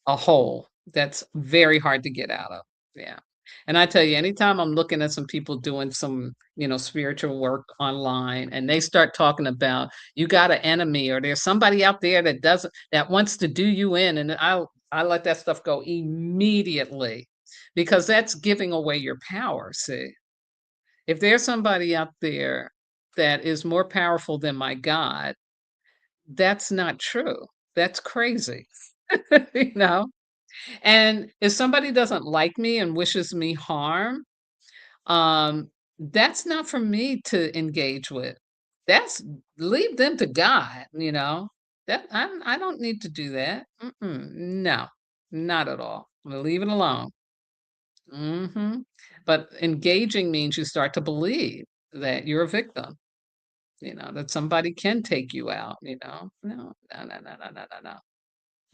a hole that's very hard to get out of. Yeah. And I tell you, anytime I'm looking at some people doing some, spiritual work online and they start talking about you got an enemy or there's somebody out there that wants to do you in, and I let that stuff go immediately because that's giving away your power. See, if there's somebody out there that is more powerful than my God, that's not true. That's crazy, you know? And if somebody doesn't like me and wishes me harm, that's not for me to engage with. That's leave them to God. That I don't need to do that. No, not at all. Leave it alone. But engaging means you start to believe that you're a victim. That somebody can take you out. No, no, no, no, no, no, no, no.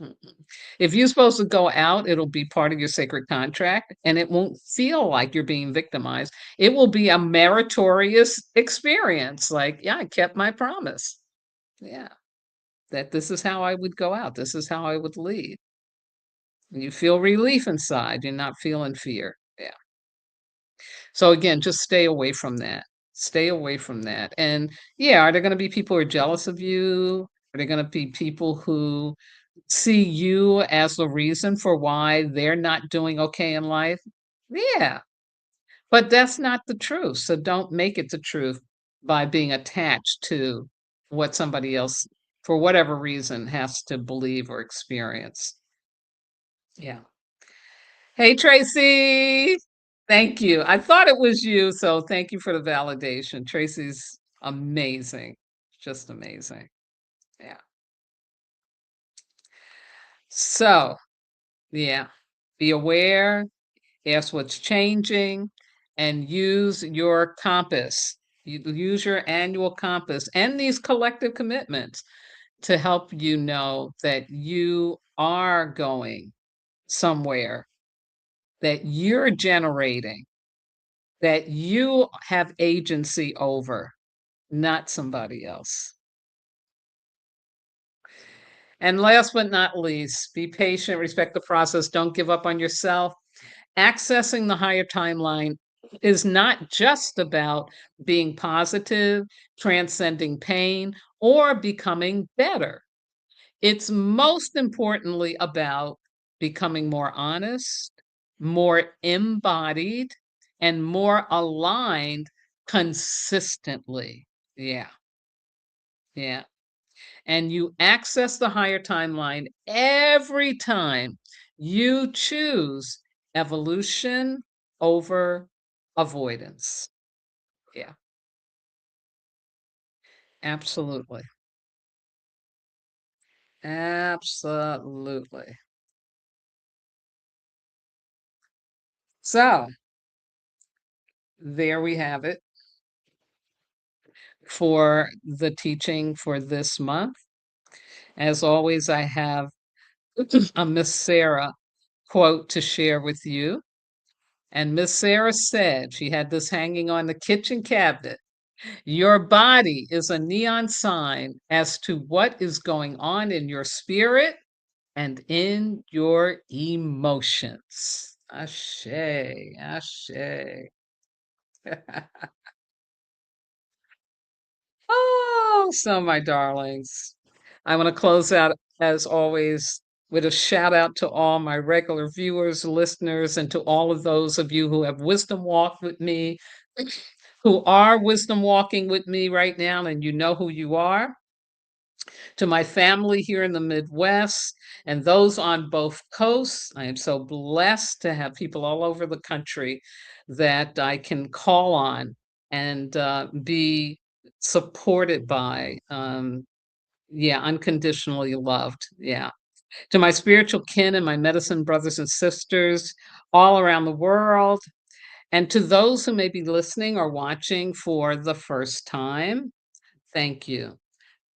Mm-mm. If you're supposed to go out, it'll be part of your sacred contract and it won't feel like you're being victimized. It will be a meritorious experience. Like, yeah, I kept my promise. Yeah. That this is how I would go out. This is how I would lead. And you feel relief inside. You're not feeling fear. Yeah. So again, just stay away from that. Stay away from that. And yeah, are there going to be people who are jealous of you? Are there going to be people who see you as the reason for why they're not doing okay in life? Yeah, but that's not the truth. So don't make it the truth by being attached to what somebody else, for whatever reason, has to believe or experience. Yeah. Hey, Tracy. Thank you. I thought it was you, so thank you for the validation. Tracy's amazing. Just amazing. Yeah. So, yeah, be aware, ask what's changing, and use your compass. Use your annual compass and these collective commitments to help you know that you are going somewhere, that you're generating, that you have agency over, not somebody else. And last but not least, be patient, respect the process, don't give up on yourself. Accessing the higher timeline is not just about being positive, transcending pain, or becoming better. It's most importantly about becoming more honest, more embodied, and more aligned consistently. Yeah, yeah. And you access the higher timeline every time you choose evolution over avoidance. Yeah, absolutely. Absolutely. So there we have it. for the teaching for this month. As always, I have a Miss Sarah quote to share with you. And Miss Sarah said, she had this hanging on the kitchen cabinet. Your body is a neon sign as to what is going on in your spirit and in your emotions. Ashe, ashe. Oh, so my darlings, I want to close out as always with a shout out to all my regular viewers, listeners, and to all of those of you who have wisdom walked with me, who are wisdom walking with me right now, and you know who you are. To my family here in the Midwest and those on both coasts, I am so blessed to have people all over the country that I can call on and be supported by. Yeah, unconditionally loved. Yeah. To my spiritual kin and my medicine brothers and sisters all around the world, and to those who may be listening or watching for the first time, thank you.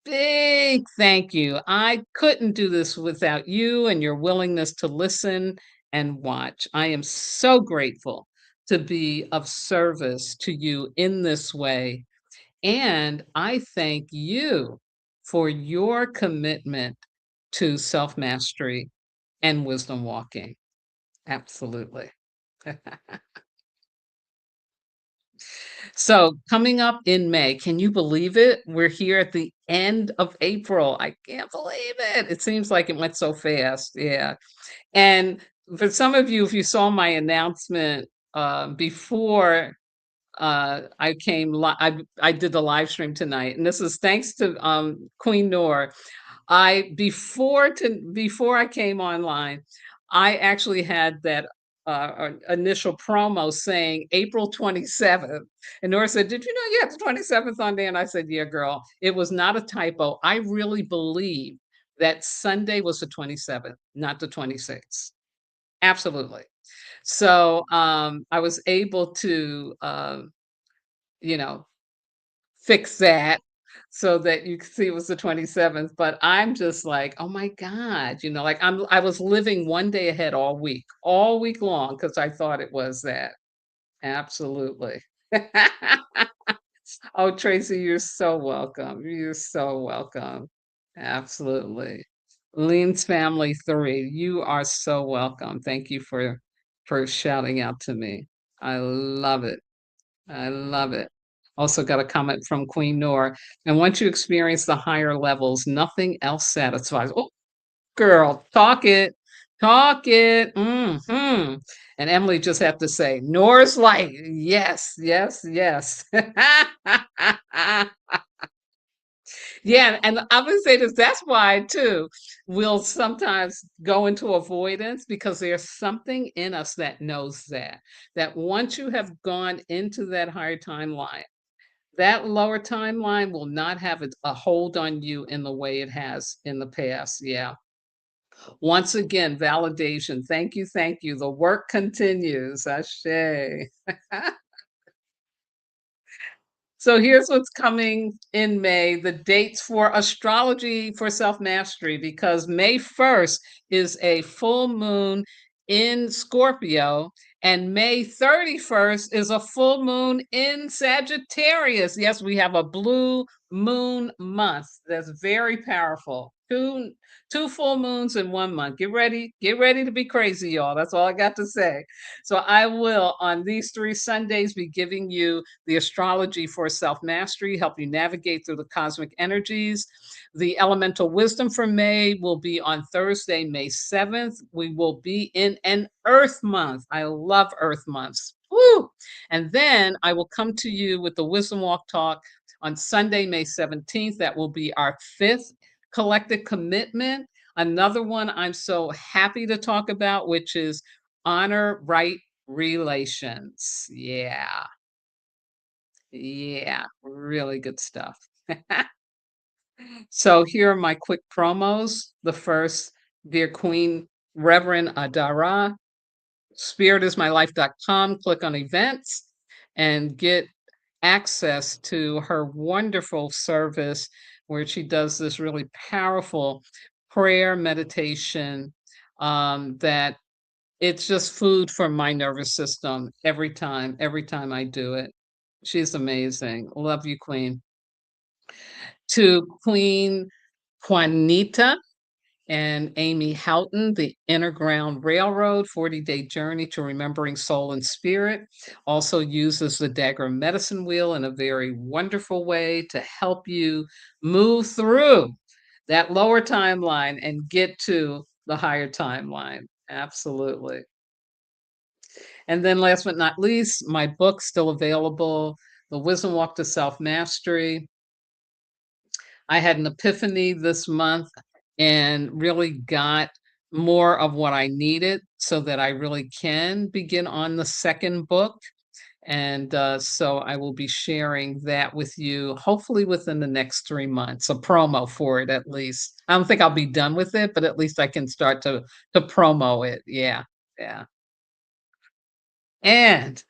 Big thank you. I couldn't do this without you and your willingness to listen and watch. I am so grateful to be of service to you in this way. And I thank you for your commitment to self mastery and wisdom walking. Absolutely. So, coming up in May, can you believe it? We're here at the end of April. I can't believe it. It seems like it went so fast. Yeah. And for some of you, if you saw my announcement before I came, I did the live stream tonight, and this is thanks to Queen Noor. Before I came online, I actually had that initial promo saying April 27th. And Nora said, "Did you know you had the 27th on there?" And I said, "Yeah, girl, it was not a typo. I really believe that Sunday was the 27th, not the 26th." Absolutely. So I was able to, you know, fix that so that you could see it was the 27th, but I'm just like, "Oh my god," like, I was living one day ahead all week long, because I thought it was that. Absolutely. Oh, Tracy, you're so welcome. You're so welcome. Absolutely. Lean's Family 3, you are so welcome. Thank you for shouting out to me. I love it. I love it. Also got a comment from Queen Noor. And once you experience the higher levels, nothing else satisfies. Oh, girl, talk it. Talk it. And Emily just have to say, Noor's light. Yes, yes, yes. Yeah, and I would say this, that's why too, we'll sometimes go into avoidance because there's something in us that knows that once you have gone into that higher timeline, that lower timeline will not have a hold on you in the way it has in the past. Yeah. Once again, validation. Thank you. Thank you. The work continues. Ashe. So here's what's coming in May, the dates for astrology for self-mastery, because May 1st is a full moon in Scorpio, and May 31st is a full moon in Sagittarius. Yes, we have a blue moon month. That's very powerful. Two full moons in one month. Get ready to be crazy, y'all. That's all I got to say. So I will, on these 3 Sundays, be giving you the astrology for self mastery, help you navigate through the cosmic energies. The elemental wisdom for May will be on Thursday, May 7th. We will be in an Earth month. I love Earth months. Woo! And then I will come to you with the Wisdom Walk Talk on Sunday, May 17th. That will be our 5th collective commitment. Another one I'm so happy to talk about, which is honor right relations. Yeah. Yeah, really good stuff. So here are my quick promos. The first, Dear Queen Reverend Adara, spiritismylife.com, click on events and get access to her wonderful service where she does this really powerful prayer meditation, that it's just food for my nervous system every time I do it. She's amazing. Love you, queen. To Queen Juanita and Amy Houghton, The Inner Railroad, 40-Day Journey to Remembering Soul and Spirit, also uses the Dagger medicine wheel in a very wonderful way to help you move through that lower timeline and get to the higher timeline. Absolutely. And then last but not least, my book still available, The Wisdom Walk to Self Mastery. I had an epiphany this month and really got more of what I needed so that I really can begin on the second book. And so I will be sharing that with you hopefully within the next 3 months, a promo for it at least. I don't think I'll be done with it, but at least I can start to promo it. Yeah. Yeah. And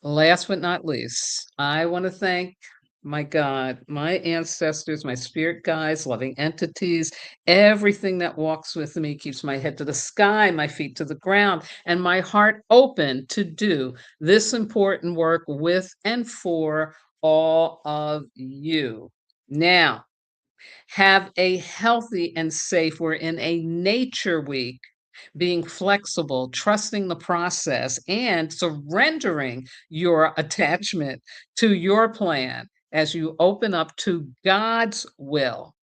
last but not least, I want to thank my God, my ancestors, my spirit guides, loving entities, everything that walks with me, keeps my head to the sky, my feet to the ground, and my heart open to do this important work with and for all of you. Now, have a healthy and safe, we're in a nature week, being flexible, trusting the process, and surrendering your attachment to your plan as you open up to God's will.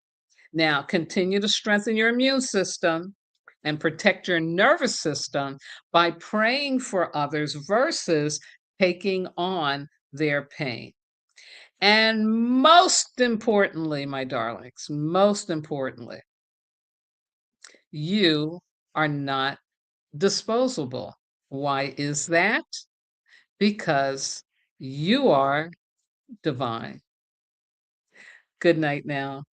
Now, continue to strengthen your immune system and protect your nervous system by praying for others versus taking on their pain. And most importantly, my darlings, most importantly, you are not disposable. Why is that? Because you are divine. Good night now.